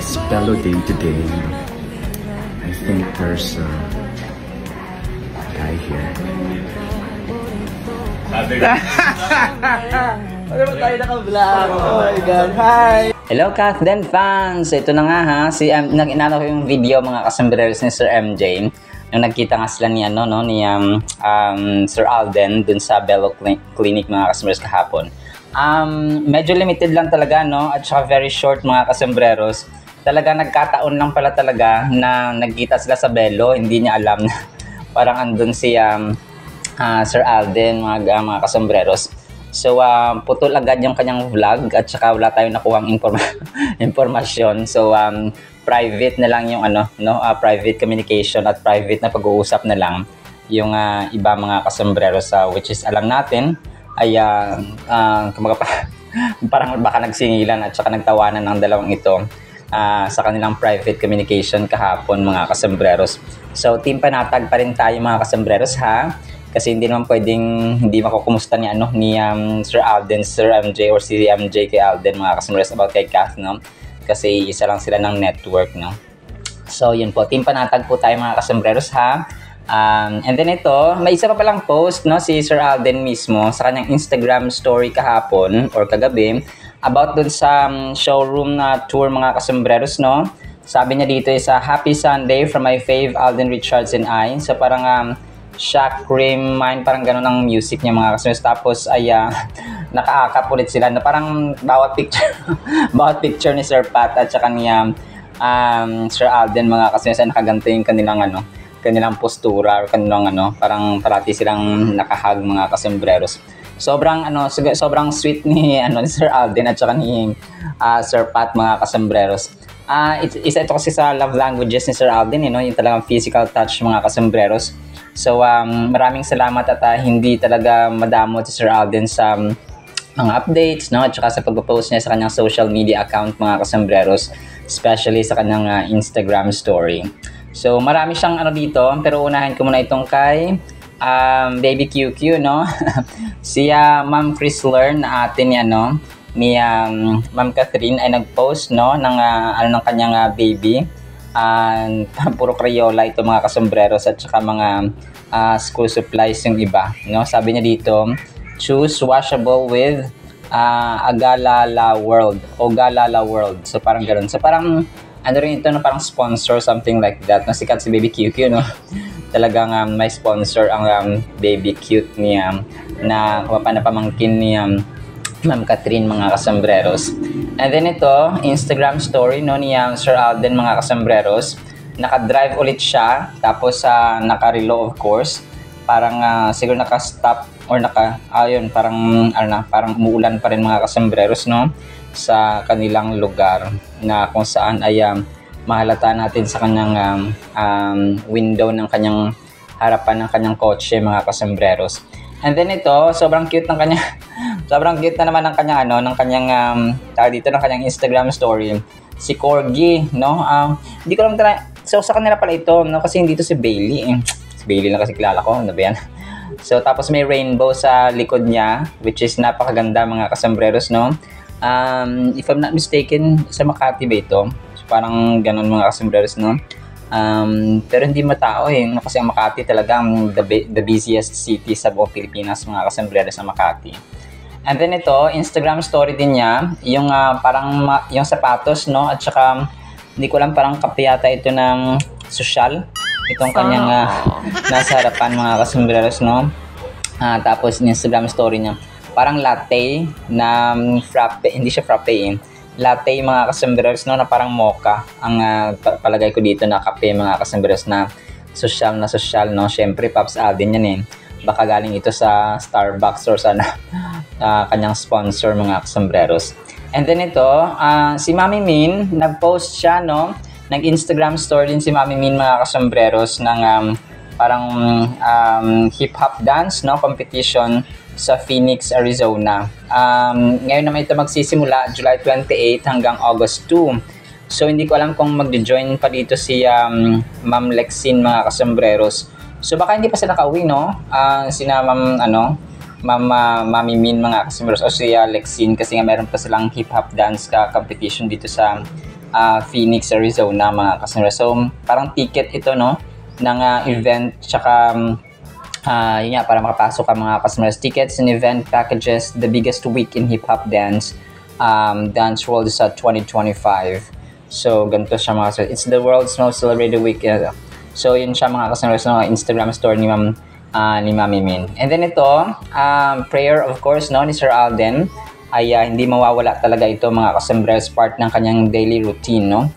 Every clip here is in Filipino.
It's Bello Day today. I think there's a guy here. Ano ba tayo naka-vlog? Oh my God, hi! Hello Kathden fans! Ito na nga ha, inano ko yung video mga kasambreros ni Sir MJ. Nung nagkita nga sila ni, Sir Alden dun sa Bello Clinic mga kasambreros kahapon. Medyo limited lang talaga, no? At saka very short mga kasambreros. Talaga nagkataon lang pala talaga na nagkita sila sa Bello. Hindi niya alam na parang andun si Sir Alden mga kasambreros. So putol agad yung kanyang vlog at saka wala tayong nakuhang impormasyon. So private na lang yung private communication at private na pag-uusap na lang yung iba mga kasambreros, which is alam natin ay parang baka nagsingilan at saka nagtawanan ng dalawang ito sa kanilang private communication kahapon mga kasambreros. So team panatag pa rin tayo mga kasambreros ha, kasi hindi naman pwedeng hindi makukumusta ni Sir Alden, Sir MJ or si MJ kay Alden mga kasambreros about kay Kath, no? Kasi isa lang sila ng network, no? So yun po, team panatag po tayo mga kasambreros ha. And then ito, may isa pa palang post, no, si Sir Alden mismo sa kanyang Instagram story kahapon or kagabi about dun sa showroom na tour mga kasambreros, no. Sabi niya dito is Happy Sunday from my fave Alden Richards and I. So parang shock cream mine, parang ganun ang music niya mga kasambreros. Tapos ay nakaakap ulit sila na parang bawat picture ni Sir Pat at saka ni Sir Alden mga kasambreros ay nakaganto yung kanilang postura or kanilang parang parati silang nakahag mga kasambreros. Sobrang sweet ni Sir Alden at saka ni Sir Pat mga kasambreros. Isa ito kasi sa love languages ni Sir Alden, yung talagang physical touch mga kasambreros. So maraming salamat at hindi talaga madamot si Sir Alden sa mga updates, no, at saka sa pag-post niya sa kanyang social media account mga kasambreros, especially sa kanyang Instagram story. So marami siyang dito, pero unahin ko muna itong kay Baby QQ, no. Si Ma'am Chris Learn na atin ni Ma'am Catherine ay nag-post, no, ng kanyang baby. Puro Crayola ito mga kasambreros at saka mga school supplies yung iba, no. Sabi niya dito, choose washable with Agalala World o Galala World. So parang ganoon. So parang rin ito na parang sponsor, something like that. No, sikat si Baby QQ, no. Talagang may sponsor ang Baby Cute niya na pamangkin ni Ma'am Catherine mga kasambreros. And then ito, Instagram story, no, ni Sir Alden mga kasambreros. Naka-drive ulit siya, tapos naka-reload of course. Parang siguro naka-stop or parang umuulan pa rin mga kasambreros, no, sa kanilang lugar na kung saan ay mahalata natin sa kanyang window ng kanyang harapan ng kanyang kotse mga kasambreros. And then ito, sobrang cute na naman ng kanyang ng kanyang Instagram story. Si Corgi, no? Hindi ko lang so sa kanila pala ito, no, kasi hindi to si Bailey. Si Bailey lang kasi kilala ko, ano ba yan? So tapos may rainbow sa likod niya, which is napakaganda mga kasambreros, no? If I'm not mistaken, sa Makati ba ito? So, parang ganun mga kasambreros, no? Pero hindi matao kasi ang Makati talaga the busiest city sa buong Pilipinas mga kasambreros sa Makati. And then ito, Instagram story din niya, yung yung sapatos, no? At saka hindi ko lang, parang kape yata ito ng social. Itong kanyang nasa harapan mga kasambreros, no? Tapos Instagram story niya, parang latte na frappe, hindi siya frappe latte mga kasambreros, no, na parang mocha ang palagay ko dito na kape mga kasambreros na social, no. Syempre Pops Alden yan baka galing ito sa Starbucks or sa kanyang sponsor mga kasambreros. And then ito, si Mami Min, nag-post siya, no, nag-Instagram story din si Mami Min mga kasambreros ng parang hip-hop dance, no, competition sa Phoenix, Arizona. Ngayon naman ito magsisimula July 28 hanggang August 2. So hindi ko alam kung mag-join pa dito si Ma'am Lexine mga kasambreros. So baka hindi pa sila nakauwi, no? Sina Mami Min mga kasambreros o si Lexine, kasi nga meron pa silang hip-hop dance competition dito sa Phoenix, Arizona, mga kasambreros. So, parang ticket ito, no, ng event, tsaka yun nga, para makapasok ka mga kasambreros. Tickets and event packages, the biggest week in hip-hop dance world sa 2025. So, ganito siya mga kasambreros. It's the world's most celebrated week. So, yun siya mga kasambreros, no, Instagram story ni Mami Min. And then ito, prayer of course, no, ni Sir Alden, ay hindi mawawala talaga ito mga kasambreros, part ng kanyang daily routine, no.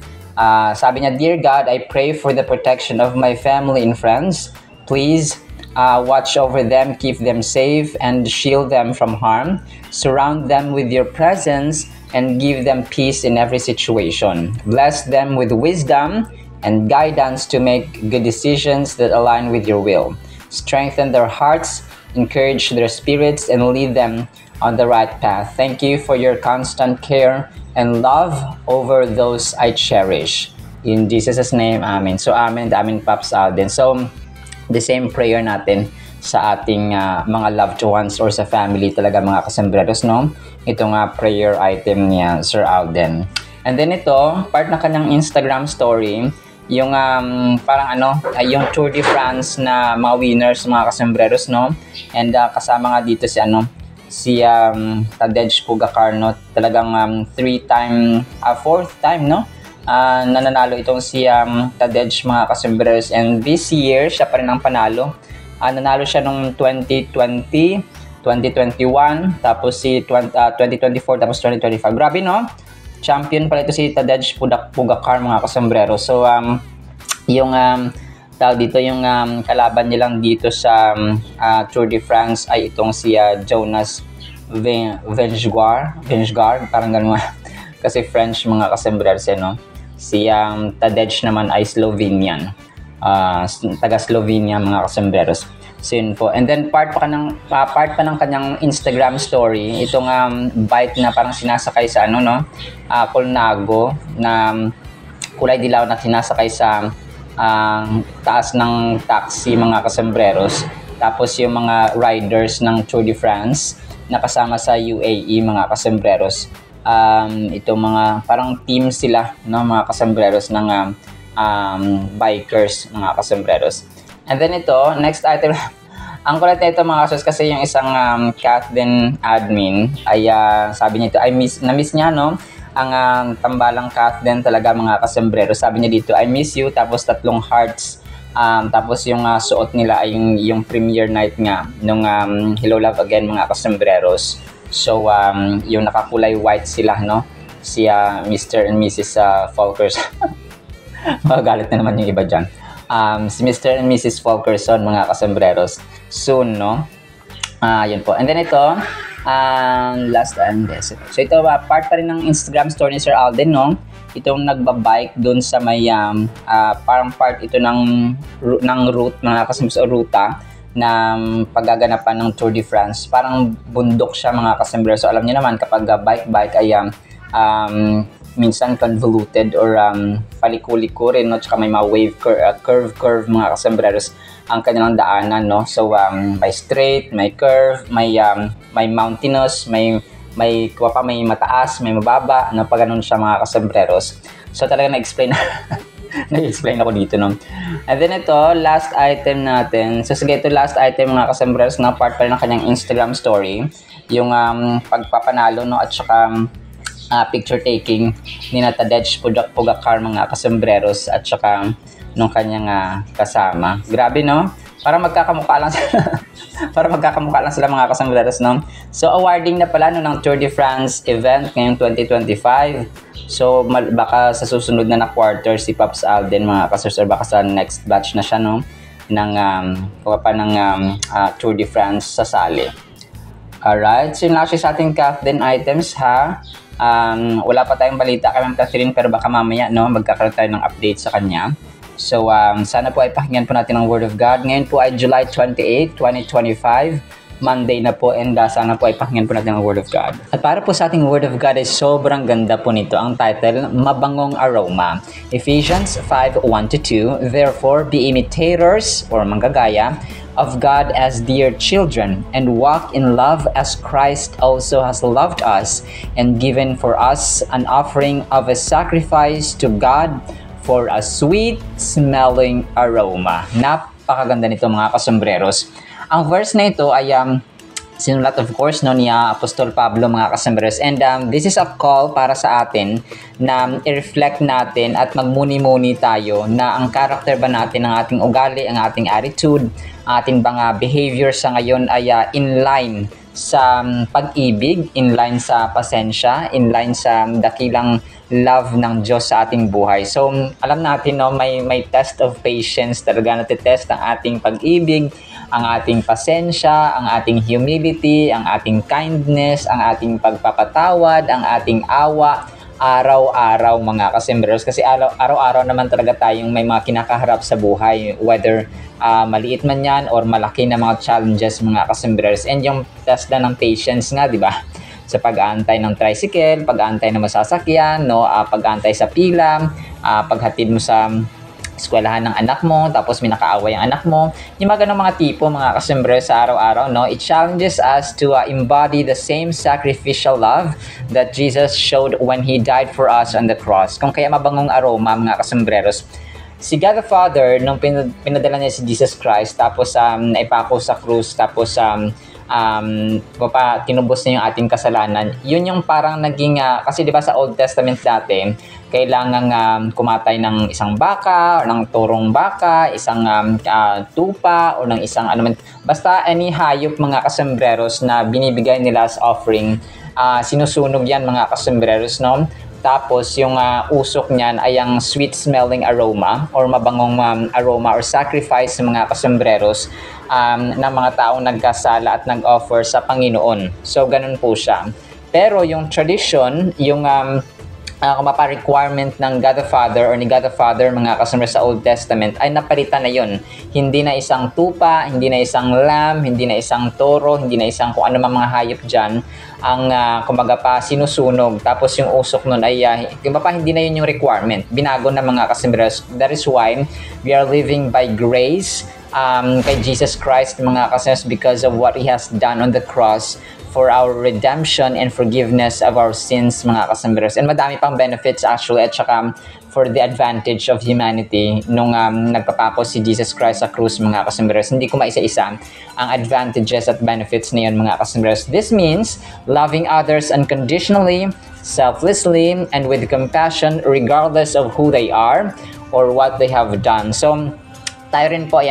Sabi niya, Dear God, I pray for the protection of my family and friends. Please watch over them, keep them safe, and shield them from harm. Surround them with your presence and give them peace in every situation. Bless them with wisdom and guidance to make good decisions that align with your will. Strengthen their hearts, encourage their spirits, and lead them on the right path. Thank you for your constant care and love over those I cherish. In Jesus' name, Amen. So, Amen, Pops Alden. So, the same prayer natin sa ating mga loved ones or sa family talaga mga kasambreros, no? Ito nga prayer item niya, Sir Alden. And then ito, part na kanyang Instagram story, yung parang yung Tour de France na mga winners mga kasambreros, no? And kasama nga dito si Tadej Pogacar, no? Talagang fourth time, no? Nananalo itong si Tadej mga kasambreros, and this year siya pa rin ang panalo. Nanalo siya nung 2020, 2021, tapos si 2024, tapos 2025. Grabe, no? Champion pala ito si Tadej Pogacar mga kasambreros. So yung tawag dito, yung kalaban niya lang dito sa Tour de France ay itong si Jonas Vingegaard, parang ganun kasi French mga kasambreros, no? Si Tadej naman ay Slovenian, taga Slovenia mga kasambreros. So yun po. And then part pa ng kanyang Instagram story, itong bike na parang sinasakay sa Colnago, na kulay dilaw na sinasakay sa taas ng taxi mga kasambreros. Tapos yung mga riders ng Tour de France na kasama sa UAE mga kasambreros, itong mga parang team sila, no, mga kasambreros ng bikers mga kasambreros. And then ito, next item, ang kulit ito mga kasos, kasi yung isang Kathleen admin ay sabi niya ito, na-miss niya, no, ang tambalang Kathleen talaga mga kasambreros. Sabi niya dito, I miss you, tapos 3 hearts. Tapos yung suot nila ay yung premiere night nga nung Hello Love Again mga kasambreros. So yung nakakulay white sila, no, si Mr. and Mrs. Folkers. Magalit na naman yung iba dyan. Si Mr. and Mrs. Folkerson mga kasambreros soon, no. Yun po. And then ito, last and this. So ito, part pa rin ng Instagram story ni Sir Alden, no. Itong nagbabike doon sa may parang part ito ng route mga kasambreros, ruta na paggaganapan ng Tour de France. Parang bundok siya mga kasambreros. So alam niyo naman kapag bike ay minsan convoluted or paliko-liko rin, no? Tsaka may mga wave curve mga kasambreros ang kanilang daanan, no. So may straight, may curve, may mountainous, may mataas, may mababa, no, pag ganun siya mga kasambreros. So talaga na-explain ako dito, no. And then ito, last item natin. So sige, ito last item mga kasambreros, na part pa rin ng kanyang Instagram story, yung pagpapanalo, no, at saka picture taking ni Tadej Pogacar mga kasambreros at saka nung kanyang kasama. Grabe, no? Para magkakamukha lang sila mga kasambreros, no? So awarding na pala ng Tour de France event ngayong 2025. So baka sa susunod na quarter si Pops Alden mga kasambreros, baka sa next batch na siya, no, ng Tour de France sasali. Alright, so yun lang sa ating Kathleen items, ha. Wala pa tayong balita kay Ma'am Catherine, pero baka mamaya, no, magkakaroon tayo ng update sa kanya. So sana po ay pakinggan po natin ang Word of God. Ngayon po ay July 28, 2025. Monday na po, and sana po ay pakinggan po natin ang Word of God. At para po sa ating Word of God ay sobrang ganda po nito. Ang title, Mabangong Aroma. Ephesians 5:1-2, Therefore, be imitators or manggagaya of God as dear children, and walk in love as Christ also has loved us and given for us an offering of a sacrifice to God for a sweet-smelling aroma. Napakaganda nito mga kasombreros. Ang verse na ito ay sinulat of course ni Apostol Pablo mga kasombreros, and this is a call para sa atin na i-reflect natin at magmuni-muni tayo na ang character ba natin, ang ating ugali, ang ating attitude, ating mga behavior sa ngayon ay in line sa pag-ibig, in line sa pasensya, in line sa dakilang love ng Diyos sa ating buhay. So, alam natin may test of patience talaga, natitest ang ating pag-ibig, ang ating pasensya, ang ating humility, ang ating kindness, ang ating pagpapatawad, ang ating awa, araw-araw mga kasombreros. Kasi araw-araw naman talaga tayong may mga kinakaharap sa buhay, whether maliit man yan or malaki na mga challenges mga kasombreros. And yung test na ng patience nga, di ba? Sa pag-aantay ng tricycle, pag-aantay ng masasakyan, pag-aantay sa pila, paghatid mo sa eskwelahan ng anak mo, tapos may nakaaway ang anak mo. Yung mga ganong mga tipo, mga kasombreros sa araw-araw, it challenges us to embody the same sacrificial love that Jesus showed when He died for us on the cross. Kung kaya mabangong aroma, mga kasombreros, si God the Father, nung pinadala niya si Jesus Christ, tapos naipako sa krus, tapos tinubos niya yung ating kasalanan. Yun yung parang naging, kasi diba sa Old Testament dati, kailangan kumatay ng isang baka, or ng turong baka, isang tupa, o ng isang basta any hayop mga kasombreros na binibigay nila as offering, sinusunog yan mga kasombreros, no? Tapos yung usok niyan ay ang sweet-smelling aroma or mabangong aroma or sacrifice ng mga kasombreros ng mga taong nagkasala at nag-offer sa Panginoon. So, ganun po siya. Pero yung tradition, yung requirement ng God the Father or ni God the Father mga kasombreros sa Old Testament ay napalitan na yun. Hindi na isang tupa, hindi na isang lamb, hindi na isang toro, hindi na isang kung ano mga hayop dyan ang kumbaga pa sinusunog. Tapos yung usok nun ay hindi na yun yung requirement. Binago na mga kasombreros. That is why we are living by grace kay Jesus Christ mga kasombreros because of what He has done on the cross for our redemption and forgiveness of our sins mga kasombreros. And madami pang benefits actually at saka for the advantage of humanity nung nagpapako si Jesus Christ sa krus mga kasombreros. Hindi ko maisa-isa ang advantages at benefits na yun mga kasombreros. This means loving others unconditionally, selflessly, and with compassion regardless of who they are or what they have done. So, tayo rin po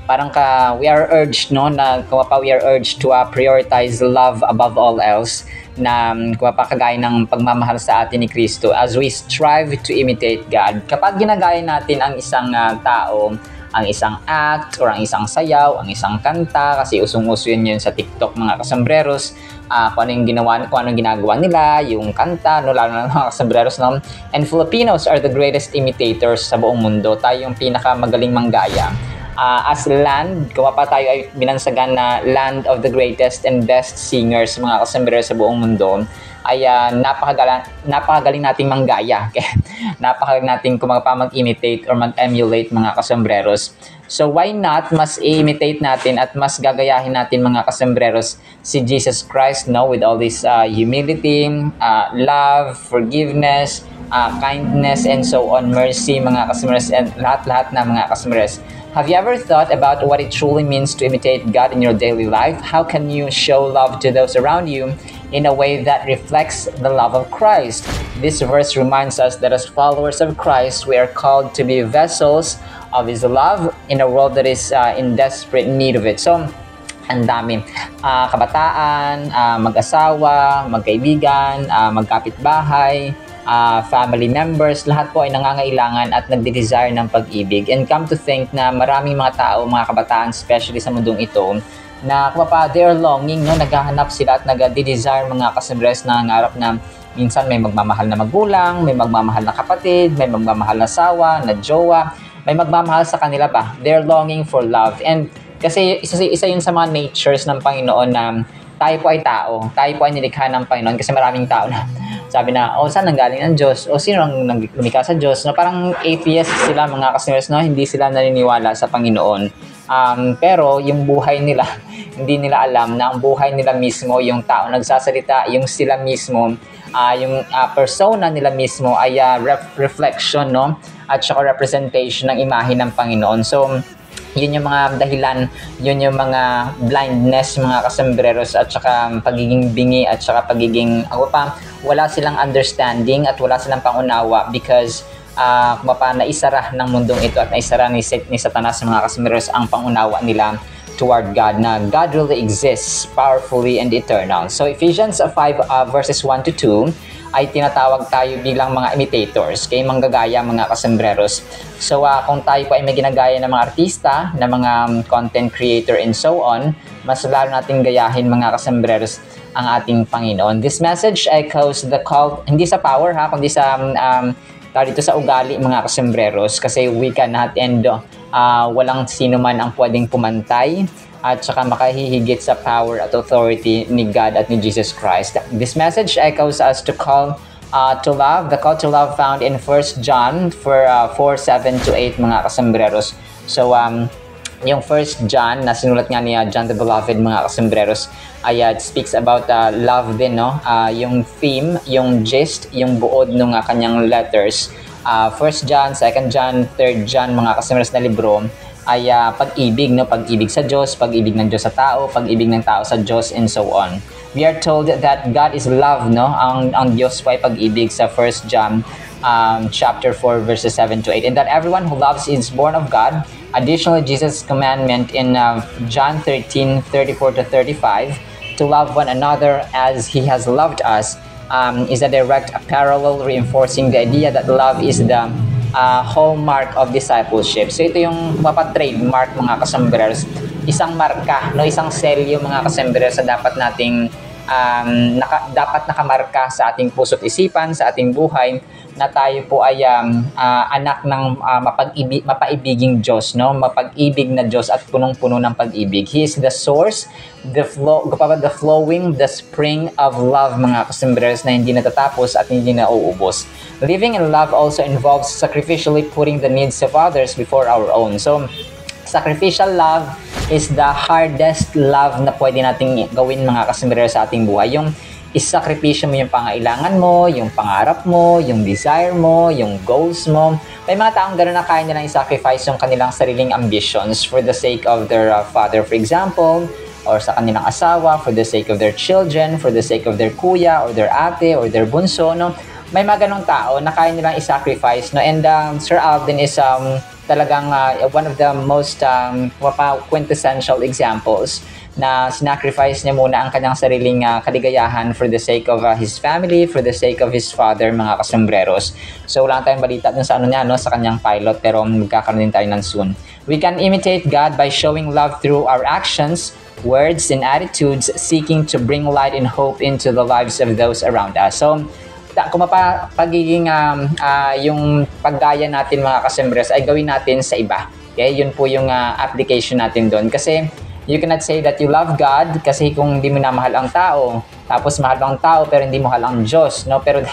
parang we are urged we are urged to prioritize love above all else na kagaya ng pagmamahal sa atin ni Kristo as we strive to imitate God. Kapag ginagaya natin ang isang tao, ang isang act or ang isang sayaw, ang isang kanta, kasi usong-uso yun sa TikTok mga kasombreros, kung anong ginagawa nila, yung kanta, lalo na mga kasombreros, And Filipinos are the greatest imitators sa buong mundo. Tayo yung pinakamagaling manggaya. As land, tayo ay binansagan na land of the greatest and best singers mga kasombreros sa buong mundo, ay napakagaling nating manggaya. Napakagaling nating mag-imitate or mag-emulate mga kasombreros. So why not mas i-imitate natin at mas gagayahin natin mga kasombreros si Jesus Christ with all this humility, love, forgiveness, kindness, and so on, mercy mga kasombreros, and lahat-lahat na mga kasombreros. Have you ever thought about what it truly means to imitate God in your daily life? How can you show love to those around you in a way that reflects the love of Christ? This verse reminds us that as followers of Christ, we are called to be vessels of His love in a world that is in desperate need of it. So, ang dami. Kabataan, mag-asawa, magkaibigan, magkapitbahay, family members, lahat po ay nangangailangan at nagde-desire ng pag-ibig. And come to think na maraming mga tao, mga kabataan, especially sa mundong ito, na they are longing, naghahanap sila at nag-desire mga kasombreros na nangarap na minsan may magmamahal na magulang, may magmamahal na kapatid, may magmamahal na asawa, na jowa, may magmamahal sa kanila pa. They're longing for love. And Kasi isa yun sa mga natures ng Panginoon na tayo po ay tao. Tayo po ay nilikha ng Panginoon kasi maraming tao na sabi na, saan nanggaling ng Diyos? Sino ang lumikha sa Diyos? No, parang atheist sila mga kasimers, no? Hindi sila naniniwala sa Panginoon. Pero yung buhay nila, hindi nila alam na ang buhay nila mismo, yung tao nagsasalita, yung sila mismo, yung persona nila mismo ay reflection, no? At saka representation ng imahe ng Panginoon. So, yun yung mga dahilan, yun yung mga blindness, mga kasembreros, at saka pagiging bingi, at saka pagiging, wala silang understanding at wala silang pangunawa because naisara ng mundong ito at naisara ni Satanas, mga kasembreros, ang pangunawa nila toward God, na God really exists powerfully and eternal. So Ephesians 5 verses 1 to 2 ay tinatawag tayo bilang mga imitators, kay manggagaya, mga kasembreros. So kung tayo po ay may ginagaya ng mga artista, ng mga content creator and so on, mas lalo natin gayahin, mga kasembreros, ang ating Panginoon. This message echoes the call, hindi sa power kundi sa dito sa ugali, mga kasembreros, kasi we cannot and walang sino man ang pwedeng pumantay at saka makahihigit sa power at authority ni God at ni Jesus Christ. This message echoes us to call to love, the call to love found in 1 John 4:7-8, mga kasembreros. So yung 1 John na sinulat nga ni John the Beloved, mga kasembreros, ay speaks about love din, no? Yung theme, yung gist, yung buod ng kanyang letters. 1 John, 2 John, 3 John, mga kasembreros na libro, ay pag-ibig, no? Pag-ibig sa Diyos, pag-ibig ng Diyos sa tao, pag-ibig ng tao sa Diyos, and so on. We are told that God is love, no? Ang Diyos po ay pag-ibig sa 1 John chapter 4 verses 7-8, and that everyone who loves is born of God. Additionally, Jesus' commandment in John 13:34-35 to love one another as He has loved us is a direct parallel reinforcing the idea that love is the hallmark of discipleship. So ito yung trademark, mga kasembreros, isang marka, no, isang selyo, mga kasembreros, sa dapat nating dapat nakamarka sa ating puso't isipan, sa ating buhay, na tayo po ay anak ng mapaibiging Diyos, no? Mapag-ibig na Diyos at punong-puno ng pag-ibig. He is the source, the flowing, the spring of love, mga kasembreros, na hindi natatapos at hindi nauubos. Living in love also involves sacrificially putting the needs of others before our own. So, sacrificial love is the hardest love na pwede nating gawin, mga kasembreros, sa ating buhay. Yung isakripisyo mo yung pangailangan mo, yung pangarap mo, yung desire mo, yung goals mo. May mga taong gano'n na kaya nilang i-sacrifice yung kanilang sariling ambitions for the sake of their father, for example, or sa kanilang asawa, for the sake of their children, for the sake of their kuya, or their ate, or their bunso, no? May mga ganong tao na kaya nilang i-sacrifice, no? And Sir Alvin is talagang one of the most quintessential examples na sinacrifice niya muna ang kanyang sariling kaligayahan for the sake of his family, for the sake of his father, mga kasembreros. So wala tayong balita dun sa sa kanyang pilot, pero magkakaroon din tayo ng soon. We can imitate God by showing love through our actions, words, and attitudes, seeking to bring light and hope into the lives of those around us. So kung pagiging yung paggaya natin, mga kasembreros, ay gawin natin sa iba. Okay? Yun po yung application natin doon. Kasi you cannot say that you love God kasi kung hindi mo na mahal ang tao, tapos mahal ang tao pero hindi mo mahal ang Diyos, no? Pero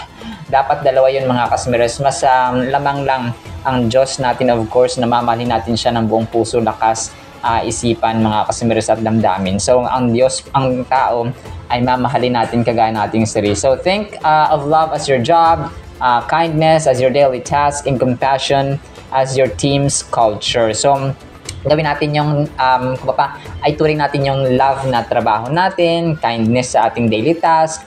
dapat dalawa yun, mga kasembreros. Mas lamang lang ang Diyos natin, of course, na mamahalin natin siya ng buong puso, lakas, isipan, mga kasembreros, at damdamin. So ang Diyos, ang tao, ay mamahalin natin kagaya nating sarili. So think of love as your job, kindness as your daily task, and compassion as your team's culture. So gawin natin yung ay turing natin yung love na trabaho natin, kindness sa ating daily task,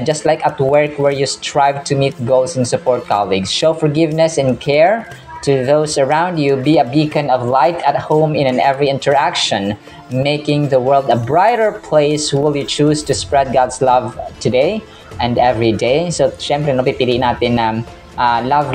just like at work where you strive to meet goals and support colleagues. Show forgiveness and care to those around you. Be a beacon of light at home in every interaction, making the world a brighter place. Will you choose to spread God's love today and every day? So syempre, pipiliin natin na love,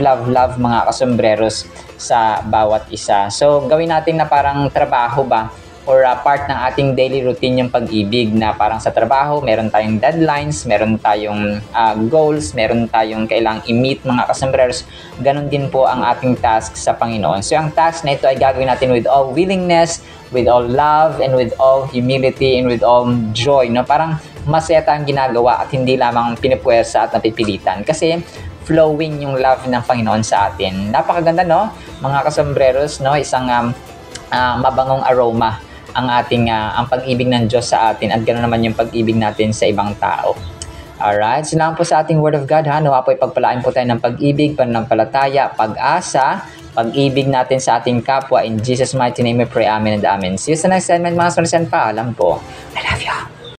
mga kasembreros, sa bawat isa. So gawin natin na parang trabaho ba or part ng ating daily routine yung pag-ibig, na parang sa trabaho, meron tayong deadlines, meron tayong goals, meron tayong kailangang i-meet mga kasembreros. Ganon din po ang ating task sa Panginoon. So ang task na ito ay gagawin natin with all willingness, with all love, and with all humility, and with all joy. No? Parang masaya tayong ginagawa at hindi lamang pinipuwersa at napipilitan. Kasi flowing yung love ng Panginoon sa atin. Napakaganda, no? Mga kasembreros, no? Isang mabangong aroma ang ating ang pag-ibig ng Diyos sa atin, at ganoon naman yung pag-ibig natin sa ibang tao. Alright, so lang po sa ating Word of God, ha? Nawa po ipagpalain po tayo ng pag-ibig, pananampalataya, pag-asa, pag-ibig natin sa ating kapwa. In Jesus' mighty name we pray, amen and amen. See you sa next segment, mga sunisen. Paalam po. I love you.